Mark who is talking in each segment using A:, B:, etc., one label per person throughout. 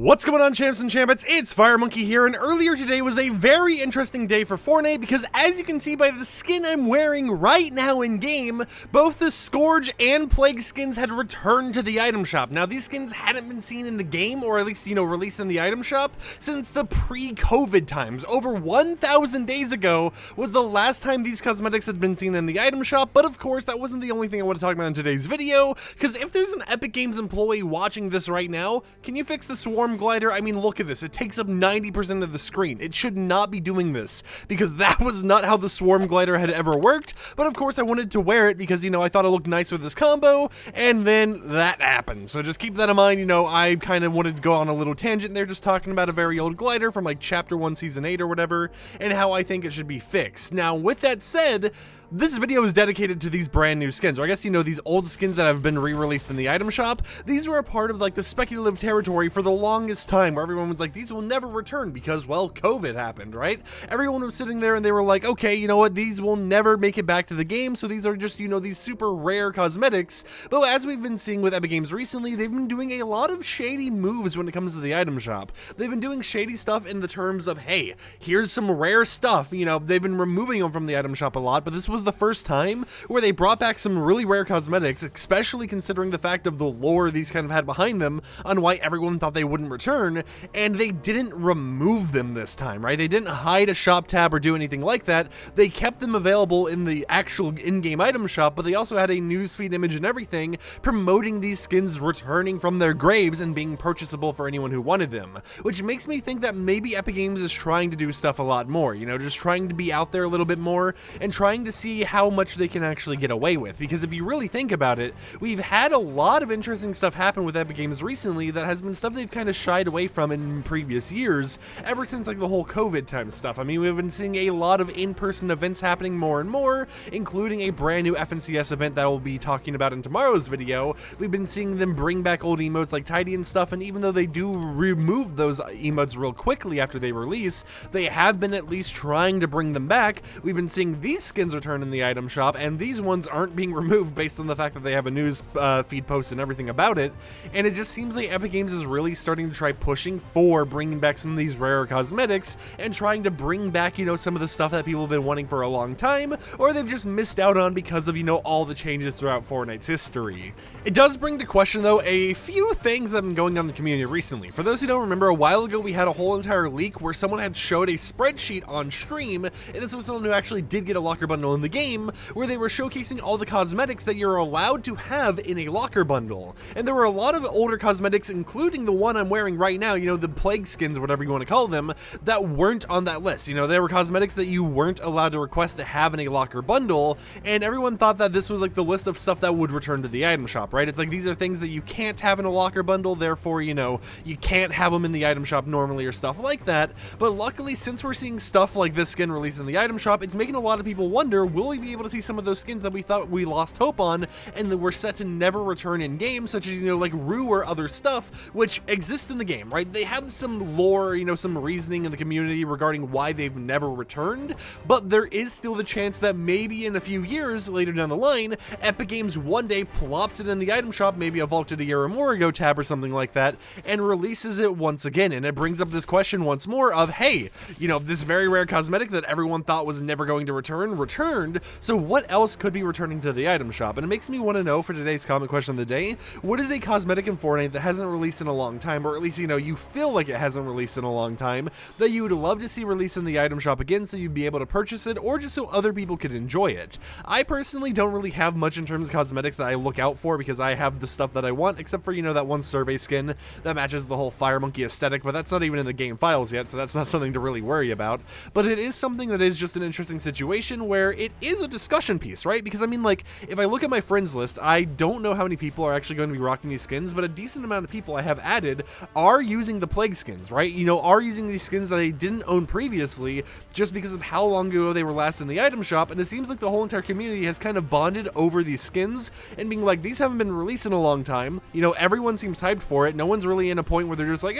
A: What's going on, champs and champettes? It's FireMonkey here, and earlier today was a very interesting day for Fortnite because, as you can see by the skin I'm wearing right now in game, both the Scourge and Plague skins had returned to the item shop. Now, these skins hadn't been seen in the game, or at least, released in the item shop since the pre-COVID times. Over 1,000 days ago was the last time these cosmetics had been seen in the item shop, but of course, that wasn't the only thing I want to talk about in today's video, because if there's an Epic Games employee watching this right now, can you fix the Swarm Glider? I mean, look at this. It takes up 90% of the screen. It should not be doing this, because that was not how the Swarm Glider had ever worked, but of course I wanted to wear it because, I thought it looked nice with this combo, and then that happened. So just keep that in mind. I kind of wanted to go on a little tangent there, just talking about a very old glider from like Chapter 1, Season 8 or whatever, and how I think it should be fixed. Now, with that said, this video is dedicated to these brand new skins, or I guess, these old skins that have been re-released in the item shop. These were a part of like the speculative territory for the longest time, where everyone was like, these will never return because, well, COVID happened, right? Everyone was sitting there and they were like, okay, you know what, these will never make it back to the game, so these are just, these super rare cosmetics. But as we've been seeing with Epic Games recently, they've been doing a lot of shady moves when it comes to the item shop. They've been doing shady stuff in the terms of, hey, here's some rare stuff. They've been removing them from the item shop a lot, but this was the first time where they brought back some really rare cosmetics, especially considering the fact of the lore these kind of had behind them on why everyone thought they wouldn't return, and they didn't remove them this time, right? They didn't hide a shop tab or do anything like that. They kept them available in the actual in-game item shop, but they also had a newsfeed image and everything promoting these skins returning from their graves and being purchasable for anyone who wanted them, which makes me think that maybe Epic Games is trying to do stuff a lot more, just trying to be out there a little bit more and trying to see how much they can actually get away with. Because if you really think about it, we've had a lot of interesting stuff happen with Epic Games recently that has been stuff they've kind of shied away from in previous years, ever since like the whole COVID time stuff. I mean, we've been seeing a lot of in-person events happening more and more, including a brand new FNCS event that we'll be talking about in tomorrow's video. We've been seeing them bring back old emotes like Tidy and stuff, and even though they do remove those emotes real quickly after they release, they have been at least trying to bring them back. We've been seeing these skins return in the item shop, and these ones aren't being removed based on the fact that they have a news feed post and everything about it, and it just seems like Epic Games is really starting to try pushing for bringing back some of these rare cosmetics and trying to bring back, some of the stuff that people have been wanting for a long time, or they've just missed out on because of, all the changes throughout Fortnite's history. It does bring to question, though, a few things that have been going on in the community recently. For those who don't remember, a while ago we had a whole entire leak where someone had showed a spreadsheet on stream, and this was someone who actually did get a locker bundle in the game, where they were showcasing all the cosmetics that you're allowed to have in a locker bundle. And there were a lot of older cosmetics, including the one I'm wearing right now, the Plague skins, whatever you want to call them, that weren't on that list. There were cosmetics that you weren't allowed to request to have in a locker bundle, and everyone thought that this was like the list of stuff that would return to the item shop, right? It's like these are things that you can't have in a locker bundle, therefore, you can't have them in the item shop normally or stuff like that. But luckily, since we're seeing stuff like this skin released in the item shop, it's making a lot of people wonder, will we be able to see some of those skins that we thought we lost hope on and that were set to never return in game, such as, like Rue or other stuff, which exists in the game, right? They have some lore, some reasoning in the community regarding why they've never returned, but there is still the chance that maybe in a few years later down the line, Epic Games one day plops it in the item shop, maybe a Vaulted a Year or More Ago tab or something like that, and releases it once again. And it brings up this question once more of, hey, this very rare cosmetic that everyone thought was never going to return, returned, so what else could be returning to the item shop? And it makes me want to know, for today's comment question of the day, what is a cosmetic in Fortnite that hasn't released in a long time, or at least, you feel like it hasn't released in a long time, that you would love to see released in the item shop again so you'd be able to purchase it, or just so other people could enjoy it? I personally don't really have much in terms of cosmetics that I look out for because I have the stuff that I want, except for, that one survey skin that matches the whole FireMonkey aesthetic, but that's not even in the game files yet, so that's not something to really worry about. But it is something that is just an interesting situation where it is a discussion piece, right? Because I mean, like, if I look at my friends list, I don't know how many people are actually going to be rocking these skins, but a decent amount of people I have added are using the Plague skins, right? Are using these skins that they didn't own previously just because of how long ago they were last in the item shop, and it seems like the whole entire community has kind of bonded over these skins and being like, these haven't been released in a long time, everyone seems hyped for it, no one's really in a point where they're just like,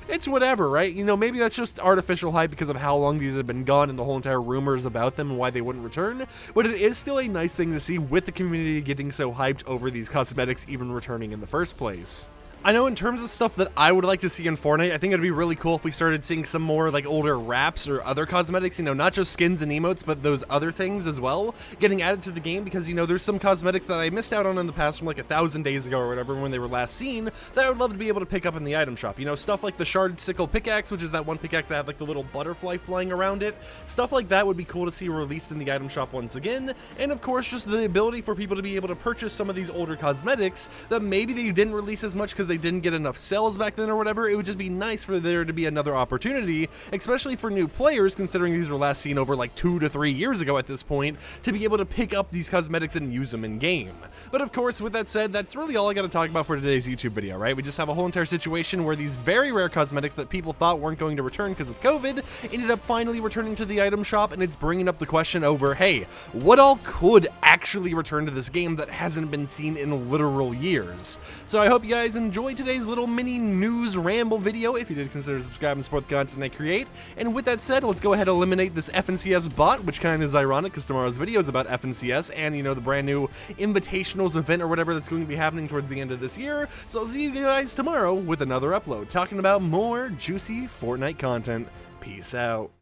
A: it's whatever, right? Maybe that's just artificial hype because of how long these have been gone and the whole entire rumors about them and why they wouldn't return, but it is still a nice thing to see with the community getting so hyped over these cosmetics even returning in the first place. I know in terms of stuff that I would like to see in Fortnite, I think it'd be really cool if we started seeing some more like older wraps or other cosmetics, you know, not just skins and emotes, but those other things as well, getting added to the game, because, you know, there's some cosmetics that I missed out on in the past from like 1,000 days ago or whatever when they were last seen that I would love to be able to pick up in the item shop. You know, stuff like the Shard Sickle Pickaxe, which is that one pickaxe that had like the little butterfly flying around it. Stuff like that would be cool to see released in the item shop once again, and of course just the ability for people to be able to purchase some of these older cosmetics that maybe they didn't release as much because they didn't get enough sales back then or whatever. It would just be nice for there to be another opportunity, especially for new players, considering these were last seen over like 2 to 3 years ago at this point, to be able to pick up these cosmetics and use them in game. But of course, with that said, that's really all I got to talk about for today's YouTube video, right? We just have a whole entire situation where these very rare cosmetics that people thought weren't going to return because of COVID ended up finally returning to the item shop, and it's bringing up the question over, hey, what all could actually return to this game that hasn't been seen in literal years? So I hope you guys enjoyed today's little mini news ramble video. If you did, consider subscribing and support the content I create. And with that said, let's go ahead and eliminate this FNCS bot, which kind of is ironic because tomorrow's video is about FNCS and, you know, the brand new Invitationals event or whatever that's going to be happening towards the end of this year. So I'll see you guys tomorrow with another upload talking about more juicy Fortnite content. Peace out.